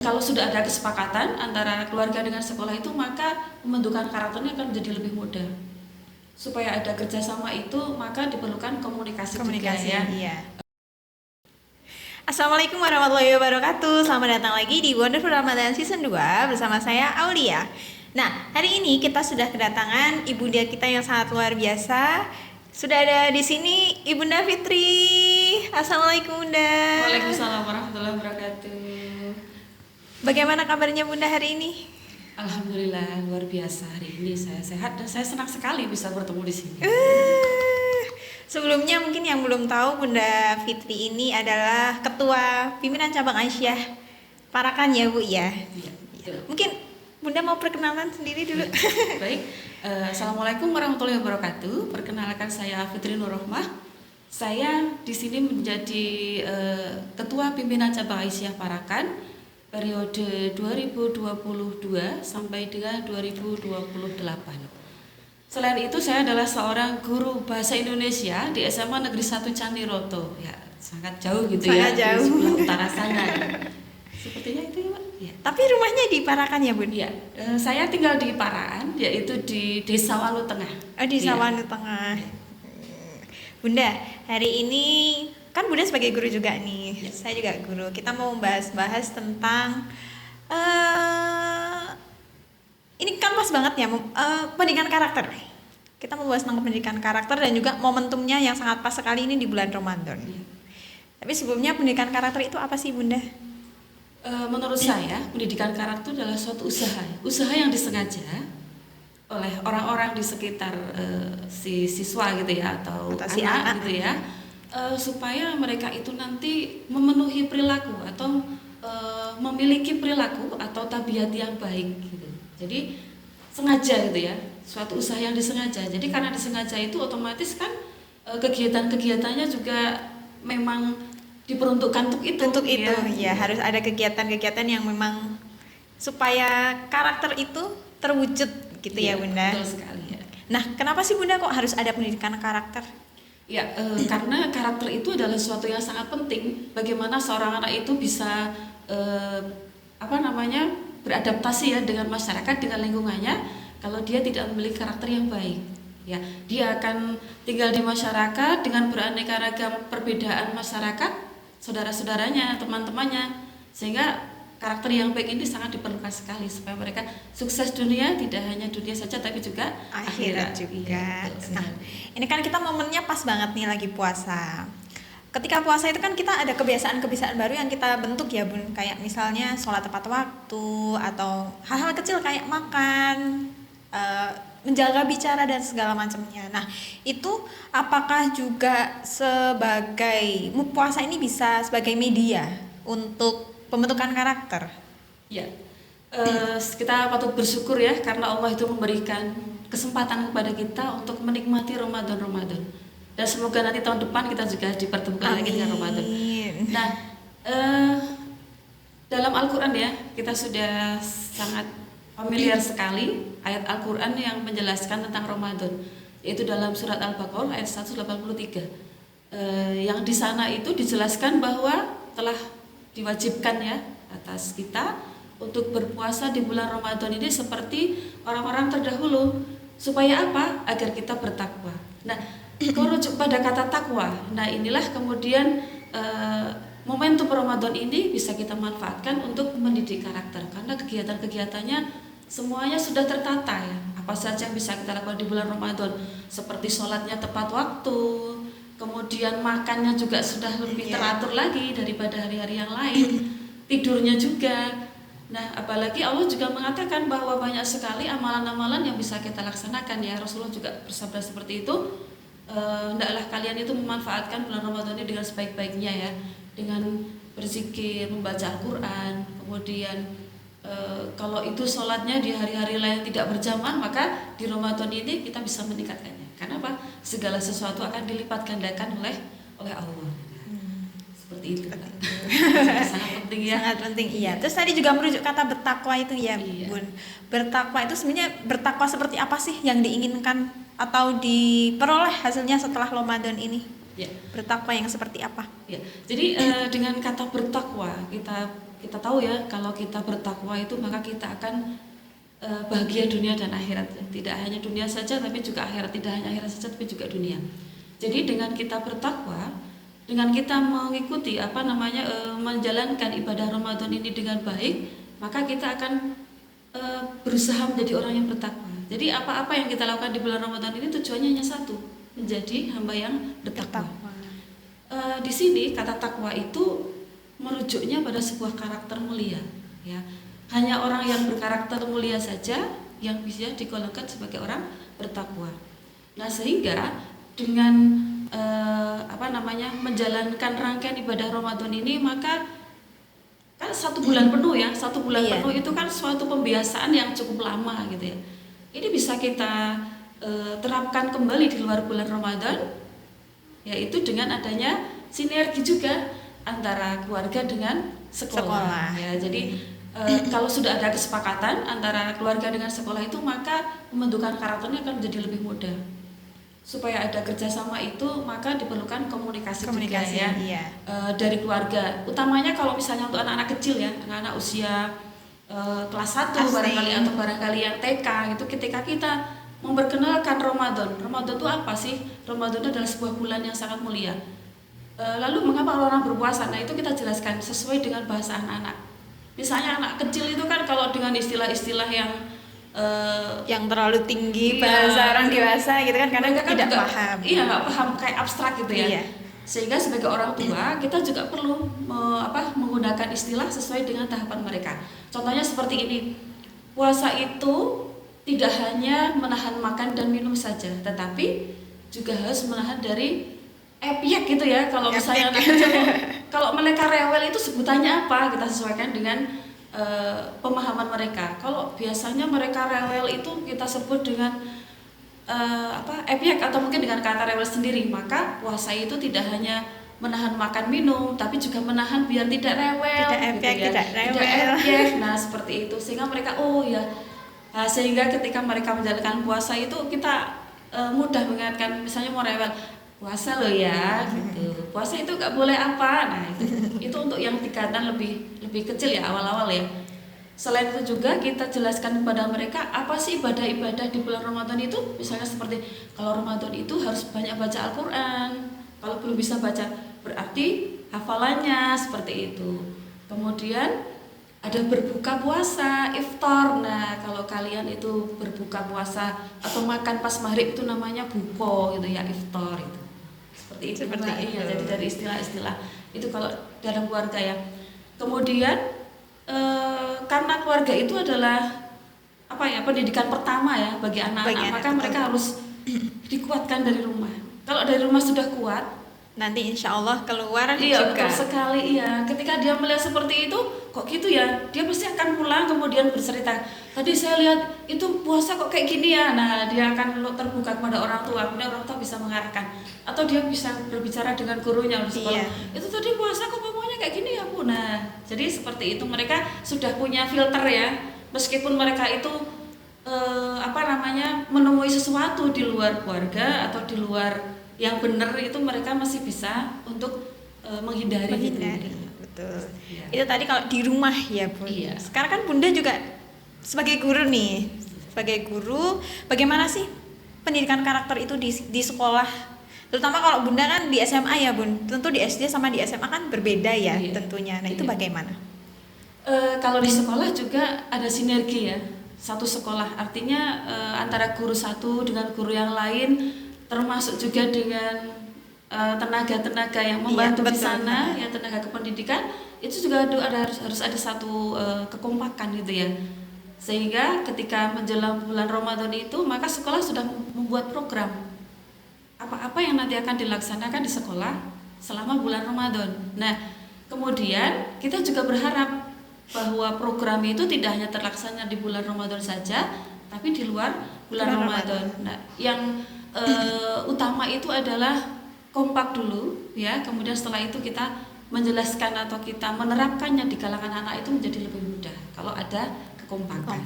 Kalau sudah ada kesepakatan antara keluarga dengan sekolah itu, maka pembentukan karakternya akan menjadi lebih mudah. Supaya ada kerjasama itu, maka diperlukan komunikasi juga ya. Iya. Assalamualaikum warahmatullahi wabarakatuh. Selamat datang lagi di Wonderful Ramadan Season 2 bersama saya Aulia. Nah, hari ini kita sudah kedatangan ibunda kita yang sangat luar biasa. Sudah ada di sini Ibunda Fitri. Assalamualaikum Bunda. Waalaikumsalam warahmatullahi wabarakatuh. Bagaimana kabarnya Bunda hari ini? Alhamdulillah, luar biasa. Hari ini saya sehat dan saya senang sekali bisa bertemu di sini. Sebelumnya mungkin yang belum tahu, Bunda Fitri ini adalah Ketua Pimpinan Cabang Aisyah Parakan ya Bu ya. Iya, betul. Mungkin Bunda mau perkenalan sendiri dulu. Ya, baik. Assalamualaikum warahmatullahi wabarakatuh. Perkenalkan, saya Fitri Nurrohmah. Saya di sini menjadi Ketua Pimpinan Cabang Aisyah Parakan periode 2022 sampai dengan 2028. Selain itu, saya adalah seorang guru bahasa Indonesia di SMA Negeri 1 Caniroto. Ya, sangat jauh gitu Sangat ya, jauh. di sebelah utara sana. Sepertinya itu ya, Pak? Ya. Tapi rumahnya di Parakan ya Bun? Ya, saya tinggal di Paraan, yaitu di Desa Walu Tengah. Di Ya. Sawanu Tengah. Bunda, hari ini kan Bunda sebagai guru juga nih. Ya. Saya juga guru. Kita mau bahas tentang ini kan pas banget ya, pendidikan karakter. Kita mau bahas tentang pendidikan karakter dan juga momentumnya yang sangat pas sekali ini di bulan Ramadan. Ya. Tapi sebelumnya pendidikan karakter itu apa sih Bunda? Menurut saya, pendidikan karakter adalah suatu usaha yang disengaja oleh orang-orang di sekitar si siswa gitu ya, atau si anak. gitu ya, supaya mereka itu nanti memenuhi perilaku atau memiliki perilaku atau tabiat yang baik gitu. Jadi sengaja gitu ya, suatu usaha yang disengaja. Jadi karena disengaja itu otomatis kan kegiatan-kegiatannya juga memang diperuntukkan untuk itu. Ya, harus ada kegiatan-kegiatan yang memang supaya karakter itu terwujud gitu ya Bunda. Betul sekali ya. Nah, kenapa sih Bunda kok harus ada pendidikan karakter? Ya, karena karakter itu adalah sesuatu yang sangat penting. Bagaimana seorang anak itu bisa beradaptasi ya dengan masyarakat, dengan lingkungannya. Kalau dia tidak memiliki karakter yang baik, ya dia akan tinggal di masyarakat dengan beraneka ragam perbedaan masyarakat, saudara-saudaranya, teman-temannya, sehingga karakter yang baik ini sangat diperlukan sekali supaya mereka sukses dunia, tidak hanya dunia saja tapi juga akhirat juga. Iya, Nah, ini kan kita momennya pas banget nih lagi puasa. Ketika puasa itu kan kita ada kebiasaan-kebiasaan baru yang kita bentuk ya Bun, kayak misalnya sholat tepat waktu atau hal-hal kecil kayak makan, menjaga bicara dan segala macamnya. Nah, itu apakah juga sebagai puasa ini bisa sebagai media untuk pembentukan karakter? Ya, kita patut bersyukur ya karena Allah itu memberikan kesempatan kepada kita untuk menikmati Ramadan. Dan semoga nanti tahun depan kita juga dipertemukan lagi dengan Ramadan. Nah, dalam Al-Quran ya, kita sudah sangat familiar sekali ayat Al-Quran yang menjelaskan tentang Ramadan, yaitu dalam surat Al-Baqarah ayat 183. Yang di sana itu dijelaskan bahwa telah diwajibkan ya atas kita untuk berpuasa di bulan Ramadan ini seperti orang-orang terdahulu. Supaya apa? Agar kita bertakwa. Nah, merujuk pada kata takwa. Nah, inilah kemudian momentum Ramadan ini bisa kita manfaatkan untuk mendidik karakter, karena kegiatan-kegiatannya semuanya sudah tertata ya. Apa saja yang bisa kita lakukan di bulan Ramadan, seperti sholatnya tepat waktu, kemudian makannya juga sudah lebih teratur lagi daripada hari-hari yang lain, tidurnya juga. Nah, apalagi Allah juga mengatakan bahwa banyak sekali amalan-amalan yang bisa kita laksanakan ya. Rasulullah juga bersabda seperti itu. Hendaklah kalian itu memanfaatkan bulan Ramadan ini dengan sebaik-baiknya ya, dengan berzikir, membaca Al-Quran, kemudian kalau itu sholatnya di hari-hari lain tidak berjamaah, maka di Ramadan ini kita bisa meningkatkannya. Karena apa? Segala sesuatu akan dilipat gandakan oleh Allah. Seperti itu. Sangat penting ya. Sangat penting, iya. Terus tadi juga merujuk kata bertakwa itu ya, Iya. Bun. Bertakwa itu sebenarnya bertakwa seperti apa sih yang diinginkan atau diperoleh hasilnya setelah Ramadan ini? Ya. Bertakwa yang seperti apa? Ya. Jadi dengan kata bertakwa kita kita tahu ya, kalau kita bertakwa itu maka kita akan bahagia dunia dan akhirat. Tidak hanya dunia saja tapi juga akhirat, tidak hanya akhirat saja tapi juga dunia. Jadi dengan kita bertakwa, dengan kita mengikuti menjalankan ibadah Ramadan ini dengan baik, maka kita akan berusaha menjadi orang yang bertakwa. Jadi apa-apa yang kita lakukan di bulan Ramadan ini tujuannya hanya satu, menjadi hamba yang bertakwa. Di sini kata takwa itu merujuknya pada sebuah karakter mulia, ya. Hanya orang yang berkarakter mulia saja yang bisa digolongkan sebagai orang bertakwa. Nah, sehingga dengan menjalankan rangkaian ibadah Ramadan ini, maka kan 1 bulan penuh ya, 1 bulan penuh itu kan suatu pembiasaan yang cukup lama gitu ya. Ini bisa kita terapkan kembali di luar bulan Ramadan, yaitu dengan adanya sinergi juga antara keluarga dengan sekolah. Ya, jadi kalau sudah ada kesepakatan antara keluarga dengan sekolah itu, maka pembentukan karakternya akan menjadi lebih mudah. Supaya ada kerjasama itu, maka diperlukan komunikasi juga ya, dari keluarga. Utamanya kalau misalnya untuk anak-anak kecil ya, anak-anak usia kelas 1 barangkali atau barangkali yang TK gitu, ketika kita memperkenalkan Ramadan itu apa sih? Ramadan itu adalah sebuah bulan yang sangat mulia. Lalu mengapa orang berpuasa? Nah, itu kita jelaskan sesuai dengan bahasa anak-anak. Misalnya anak kecil itu kan kalau dengan istilah-istilah yang terlalu tinggi bahasa orang dewasa gitu kan, karena mereka tidak paham. Iya, nggak paham, kayak abstrak gitu ya. Sehingga sebagai orang tua kita juga perlu menggunakan istilah sesuai dengan tahapan mereka. Contohnya seperti ini, puasa itu tidak hanya menahan makan dan minum saja, tetapi juga harus menahan dari epiak gitu ya. Kalau misalnya anak kecil, kalau mereka rewel itu sebutannya apa, kita sesuaikan dengan pemahaman mereka. Kalau biasanya mereka rewel itu kita sebut dengan epiak atau mungkin dengan kata rewel sendiri. Maka puasa itu tidak hanya menahan makan minum, tapi juga menahan biar tidak rewel, tidak rewel. Nah, seperti itu, sehingga mereka sehingga ketika mereka menjalankan puasa itu kita mudah mengingatkan, misalnya mau rewel, puasa loh ya, gitu. Puasa itu nggak boleh apa. Nah, itu untuk yang tingkatan lebih kecil ya, awal-awal ya. Selain itu juga kita jelaskan kepada mereka apa sih ibadah-ibadah di bulan Ramadan itu. Misalnya seperti kalau Ramadan itu harus banyak baca Al-Quran. Kalau belum bisa baca berarti hafalannya seperti itu. Kemudian ada berbuka puasa, iftar. Nah, kalau kalian itu berbuka puasa atau makan pas maghrib itu namanya buko gitu ya, iftar itu. Seperti itu. Jadi dari istilah-istilah itu kalau dalam keluarga ya. Kemudian karena keluarga itu adalah pendidikan pertama ya bagi anak-anak, maka mereka harus dikuatkan dari rumah. Kalau dari rumah sudah kuat, nanti insya Allah keluar juga. Betul sekali, iya. Ketika dia melihat seperti itu, kok gitu ya, dia pasti akan pulang kemudian bercerita, tadi saya lihat itu puasa kok kayak gini ya. Nah, dia akan terbuka kepada orang tua, kemudian orang tua bisa mengarahkan, atau dia bisa berbicara dengan gurunya di sekolah. Itu tadi puasa kok pokoknya kayak gini ya Bu. Nah, jadi seperti itu, mereka sudah punya filter ya, meskipun mereka itu menemui sesuatu di luar keluarga atau di luar yang benar, itu mereka masih bisa untuk menghindari. Gitu. Betul. Ya. Itu tadi kalau di rumah ya Bun. Iya. Sekarang kan Bunda juga sebagai guru nih, sebagai guru, bagaimana sih pendidikan karakter itu di sekolah? Terutama kalau Bunda kan di SMA ya Bun, tentu di SD sama di SMA kan berbeda ya tentunya. Nah, itu bagaimana? Kalau di sekolah juga ada sinergi ya, satu sekolah, artinya antara guru satu dengan guru yang lain, termasuk juga dengan tenaga-tenaga yang membantu di sana, ya tenaga kependidikan, itu juga harus ada satu kekompakan gitu ya. Sehingga ketika menjelang bulan Ramadan itu, maka sekolah sudah membuat program apa-apa yang nanti akan dilaksanakan di sekolah selama bulan Ramadan. Nah, kemudian kita juga berharap bahwa program itu tidak hanya terlaksana di bulan Ramadan saja, tapi di luar bulan Ramadan. Nah, yang utama itu adalah kompak dulu ya, kemudian setelah itu kita menjelaskan atau kita menerapkannya di kalangan anak itu menjadi lebih mudah kalau ada kekompakan.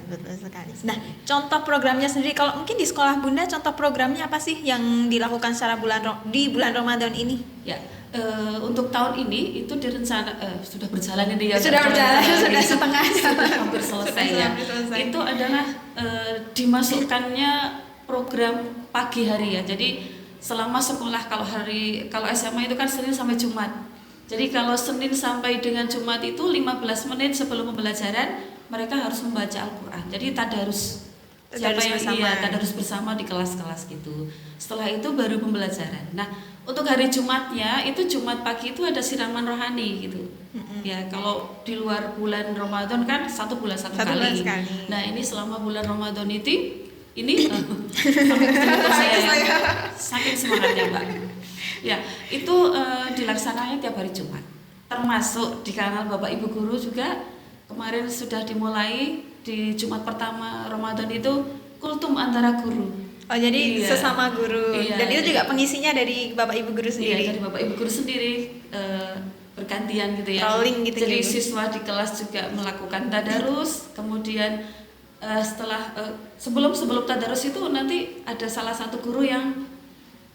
Betul sekali. Nah, contoh programnya sendiri, kalau mungkin di sekolah Bunda, contoh programnya apa sih yang dilakukan secara di bulan Ramadan ini? Ya, untuk tahun ini itu sudah berjalan ini ya. Sudah berjalan, sudah setengah. Sudah hampir selesai ya. Itu adalah dimasukkannya program pagi hari ya. Jadi selama sekolah kalau SMA itu kan Senin sampai Jumat. Jadi kalau Senin sampai dengan Jumat itu 15 menit sebelum pembelajaran mereka harus membaca Al-Qur'an. Jadi tadarus. Siapa yang tadarus bersama di kelas-kelas gitu. Setelah itu baru pembelajaran. Nah, untuk hari Jumatnya itu Jumat pagi itu ada siraman rohani gitu. Ya, kalau di luar bulan Ramadan kan satu bulan kali. Nah, ini selama bulan Ramadan ini saya saking semangatnya Mbak. Ya, itu dilaksanakannya tiap hari Jumat. Termasuk di kanal Bapak Ibu Guru juga kemarin sudah dimulai di Jumat pertama Ramadan itu kultum antara guru. Oh, jadi sesama guru. Iya, dan itu juga pengisinya dari Bapak Ibu Guru sendiri. Iya, dari Bapak Ibu Guru sendiri bergantian gitu ya. Rolling gitu. Jadi siswa di kelas juga melakukan tadarus, kemudian setelah sebelum tadarus itu nanti ada salah satu guru yang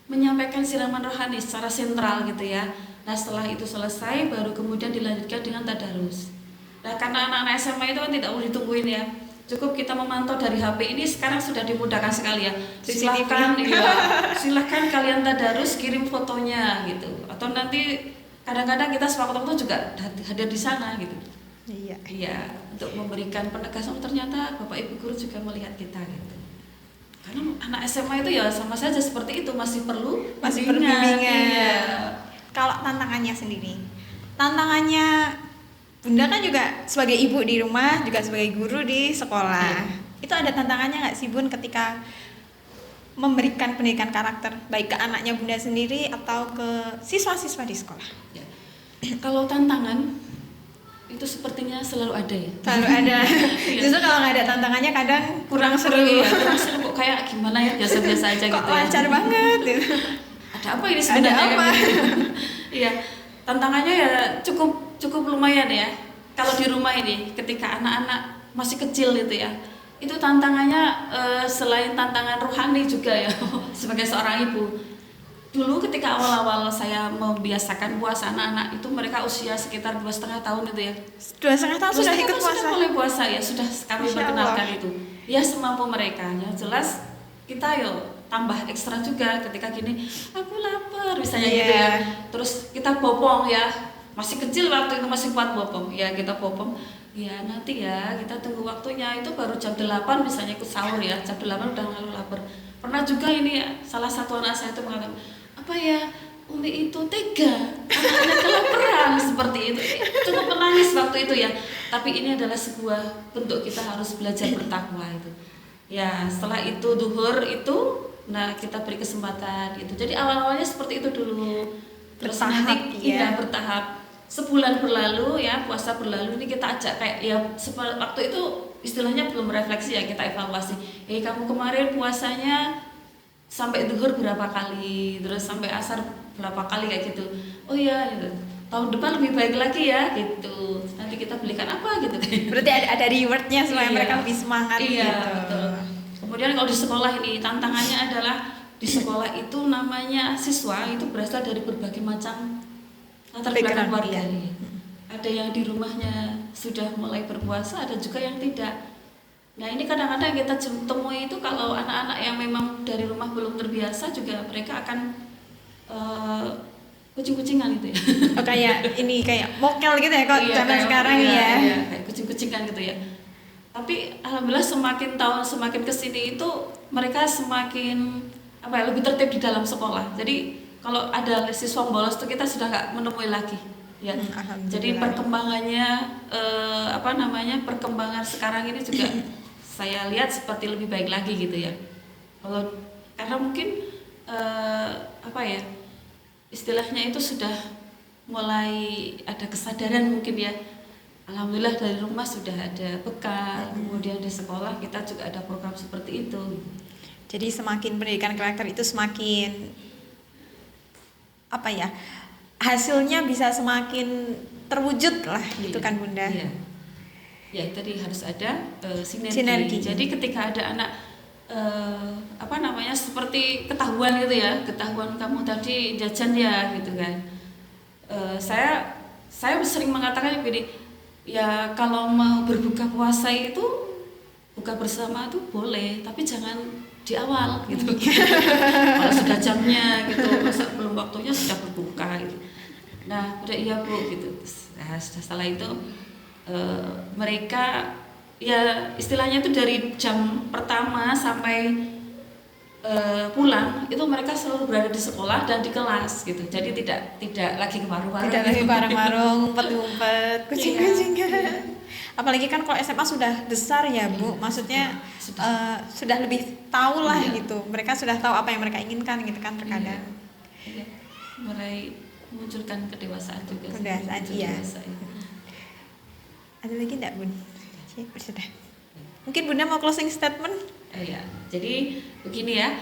menyampaikan siraman rohani secara sentral gitu ya. Nah, setelah itu selesai baru kemudian dilanjutkan dengan tadarus. Nah, karena anak-anak SMA itu kan tidak perlu ditungguin ya. Cukup kita memantau dari HP ini sekarang sudah dimudahkan sekali ya. Silahkan kalian tadarus kirim fotonya gitu. Atau nanti kadang-kadang kita sewaktu-waktu juga hadir di sana gitu. Iya, untuk memberikan penegasan ternyata Bapak Ibu Guru juga melihat kita gitu. Karena anak SMA itu ya sama saja seperti itu, masih perlu bimbingan. Iya. Kalau tantangannya sendiri, tantangannya Bunda kan juga sebagai ibu di rumah, juga sebagai guru di sekolah. Itu ada tantangannya nggak sih Bun ketika memberikan pendidikan karakter baik ke anaknya Bunda sendiri atau ke siswa-siswa di sekolah? Ya. Kalau tantangan itu sepertinya selalu ada ya. Selalu ada. Justru kalau nggak ada tantangannya kadang kurang seru. Ya, kurang seru kok, kayak gimana ya, biasa-biasa aja kok gitu. Lancar ya. banget. Gitu. Ada apa ini sebenarnya? Ada apa? Iya, tantangannya ya cukup lumayan ya. Kalau di rumah ini ketika anak-anak masih kecil gitu ya, itu tantangannya selain tantangan rohani juga ya sebagai seorang ibu. Dulu ketika awal-awal saya membiasakan puasa anak-anak itu mereka usia sekitar 2,5 tahun itu ya. 2,5 tahun sudah ikut puasa. Sudah mulai puasa ya, sudah kami perkenalkan itu. Ya semampu mereka. Yang jelas kita tambah ekstra juga ketika gini, aku lapar misalnya gitu ya. Terus kita bopong ya. Masih kecil waktu itu masih kuat bopong. Ya kita bopong. Ya nanti ya kita tunggu waktunya itu baru jam 8 misalnya ikut sahur ya. Jam 8 udah lalu lapar. Pernah juga ini ya, salah satu anak saya itu mengatakan, apa ya, Umi itu tega, anaknya kelaparan seperti itu. Cukup menangis waktu itu ya. Tapi ini adalah sebuah bentuk kita harus belajar bertakwa itu. Ya setelah itu duhur itu, nah kita beri kesempatan itu. Jadi awal-awalnya seperti itu dulu. Terus bertahap, nanti ya bertahap. Sebulan berlalu ya, puasa berlalu, ini kita ajak kayak ya waktu itu istilahnya belum refleksi ya, kita evaluasi. Kamu kemarin puasanya sampai duhur berapa kali, terus sampai asar berapa kali kayak gitu. Oh iya gitu. Tahun depan lebih baik lagi ya gitu. Nanti kita belikan apa gitu. Berarti ada rewardnya supaya mereka lebih semangat gitu. Betul. Kemudian kalau di sekolah ini tantangannya adalah di sekolah itu namanya siswa itu berasal dari berbagai macam latar belakang keluarga. Ada yang di rumahnya sudah mulai berpuasa, ada juga yang tidak. Nah ini kadang-kadang kita temui itu kalau anak-anak yang memang dari rumah belum terbiasa juga mereka akan kucing-kucingan gitu ya. Oh, kayak mokel gitu ya kok zaman sekarang ya. Iya, kayak kucing-kucingan gitu ya. Tapi alhamdulillah semakin tahun semakin kesini itu mereka semakin lebih tertib di dalam sekolah. Jadi kalau ada siswa bolos itu kita sudah nggak menemui lagi. Ya, jadi perkembangannya perkembangan sekarang ini juga saya lihat seperti lebih baik lagi gitu ya. Kalau karena mungkin istilahnya itu sudah mulai ada kesadaran mungkin ya. Alhamdulillah dari rumah sudah ada bekal, kemudian di sekolah kita juga ada program seperti itu. Jadi semakin pendidikan karakter itu semakin hasilnya bisa semakin terwujud lah gitu kan Bunda. Iya. Ya tadi harus ada sinergi. Jadi ketika ada anak seperti ketahuan gitu ya, ketahuan kamu tadi jajan ya gitu kan. Saya sering mengatakan begini, ya kalau mau berbuka puasa itu buka bersama itu boleh, tapi jangan di awal gitu. Kalau sudah jamnya gitu, masa belum waktunya sudah berbuka gitu. Nah, udah iya Bu gitu. Nah, sudah setelah itu mereka ya istilahnya itu dari jam pertama sampai pulang itu mereka selalu berada di sekolah dan di kelas gitu, jadi tidak lagi ke warung-warung, Tidak lagi bareng-bareng, ngumpet-ngumpet, kucing-kucingan. Iya. Apalagi kan kalau SMA sudah besar ya Bu, maksudnya sudah lebih tahu lah gitu. Mereka sudah tahu apa yang mereka inginkan gitu kan terkadang. Iya. Mulai memunculkan kedewasaan juga. Kedewasaan, iya. Dewasa, ya. Ada lagi enggak Bun? Sudah. Mungkin Bunda mau closing statement? Ya, jadi begini ya,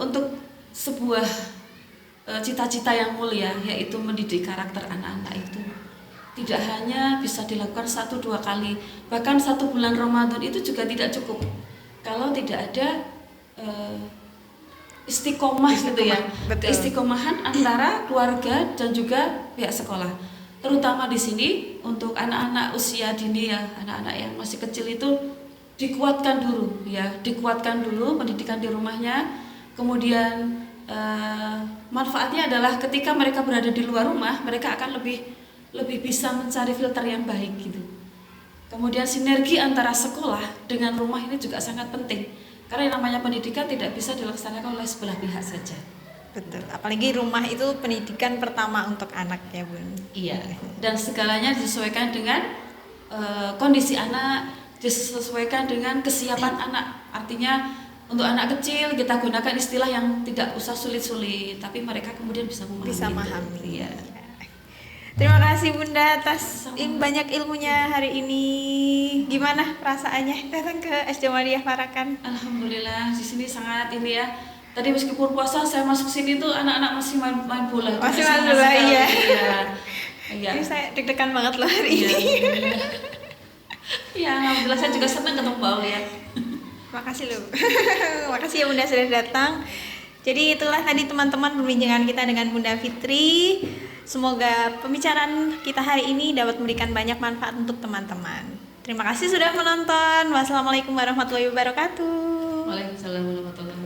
untuk sebuah cita-cita yang mulia, yaitu mendidik karakter anak-anak itu tidak hanya bisa dilakukan 1-2 kali, bahkan 1 bulan Ramadan itu juga tidak cukup kalau tidak ada istiqomah gitu ya, keistiqomahan antara keluarga dan juga pihak sekolah, terutama di sini untuk anak-anak usia dini ya, anak-anak yang masih kecil itu dikuatkan dulu pendidikan di rumahnya. Kemudian manfaatnya adalah ketika mereka berada di luar rumah, mereka akan lebih bisa mencari filter yang baik gitu. Kemudian sinergi antara sekolah dengan rumah ini juga sangat penting, karena yang namanya pendidikan tidak bisa dilaksanakan oleh sebelah pihak saja. Betul, apalagi rumah itu pendidikan pertama untuk anak ya Bun. Iya, dan segalanya disesuaikan dengan kondisi anak, disesuaikan dengan kesiapan anak. Artinya untuk anak kecil kita gunakan istilah yang tidak usah sulit-sulit, tapi mereka kemudian bisa memahami. Iya. Terima kasih Bunda atas banyak ilmunya hari ini. Gimana perasaannya datang ke SD Muhammadiyah Parakan? Alhamdulillah, di sini sangat ini ya. Tadi meskipun puasa saya masuk sini tuh anak-anak masih main bola. Masih main bola, iya. Iya. Ini saya deg-degan banget loh hari ini. Ya, alhamdulillah saya juga senang ketemu Mbak Aulia. Makasih loh. Makasih ya Bunda sudah datang. Jadi itulah tadi teman-teman perbincangan kita dengan Bunda Fitri. Semoga pembicaraan kita hari ini dapat memberikan banyak manfaat untuk teman-teman. Terima kasih sudah menonton. Wassalamualaikum warahmatullahi wabarakatuh. Waalaikumsalam warahmatullahi wabarakatuh.